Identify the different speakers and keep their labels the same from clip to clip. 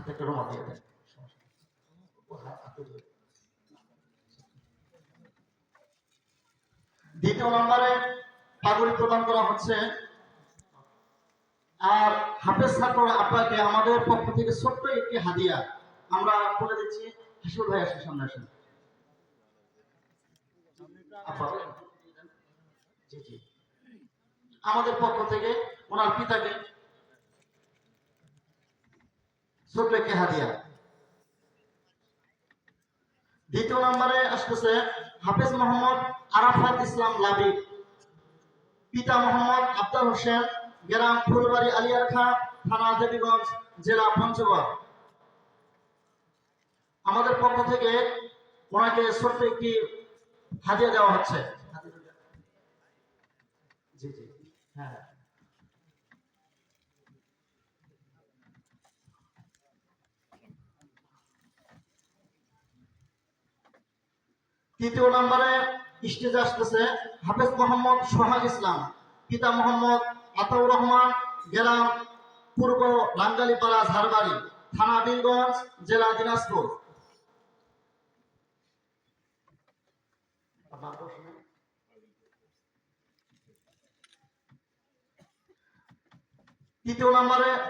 Speaker 1: হাতে একটা রুমাল দিয়ে দেন। দ্বিতীয় নম্বরে পাগড়ি প্রদান করা হচ্ছে। আর হাফেজ ছাত্র আপনাকে আমাদের পক্ষ থেকে ছোট্ট একটি হাদিয়া আমরা বলে দিচ্ছি। হাসুর ভাই আসেন, সামনে আসেন। জি জি, আমাদের পক্ষ থেকে ওনার পিতাকে ছোট্ট একটি হাদিয়া। দ্বিতীয় নম্বরে আসতেছে হাফেজ মোহাম্মদ আরাফাত ইসলাম লাবিব, পিতা মোহাম্মদ আফতার হোসেন, গ্রাম ফুলবাড়ি আলিয়ারখা, থানা দেবীগঞ্জ, জেলা পঞ্চগড়। আমাদের পক্ষ থেকে ওনাকে ছোট্ট একটি হাদিয়া দেওয়া হচ্ছে। জি জি, হ্যাঁ। তৃতীয় নম্বরে স্টেজে আসতেছে হাফেজ মোহাম্মদ সোহাগ ইসলাম, পিতা মোহাম্মদ আতাউর রহমান, গ্রাম পূর্ব লাঙ্গালিপাড়া ঝাড়বাড়ি, থানা বীরগঞ্জ, জেলা দিনাজপুর।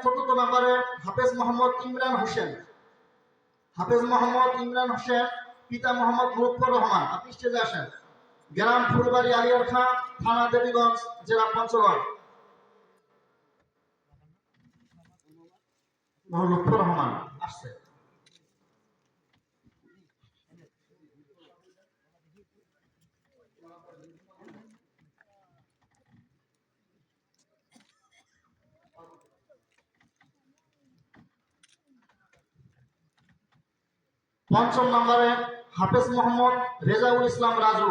Speaker 1: চতুর্থ নম্বরে হাফেজ মোহাম্মদ ইমরান হোসেন, হাফেজ মোহাম্মদ ইমরান হোসেন, পিতা মোহাম্মদ লুৎফর রহমান। আপনি স্টেজে আসেন। গ্রাম ফুলবাড়ি আলিয়ারখা, থানা দেবীগঞ্জ, জেলা পঞ্চগড়। লুৎফর রহমান আসছে। পঞ্চম নম্বরে হাফেজ মোহাম্মদ রেজাউল ইসলাম রাজু,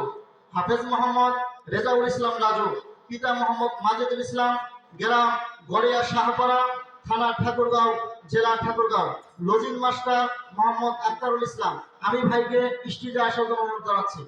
Speaker 1: হাফেজ মোহাম্মদ রেজাউল ইসলাম রাজু, পিতা মোহাম্মদ মাজেদুল ইসলাম, গ্রাম গড়িয়া শাহপাড়া, থানা ঠাকুরগাঁও, জেলা ঠাকুরগাঁও। লজিং মাস্টার মোহাম্মদ আক্তারুল ইসলাম। আমি ভাইকে স্টেজে আসার জন্য অনুরোধ জানাচ্ছি।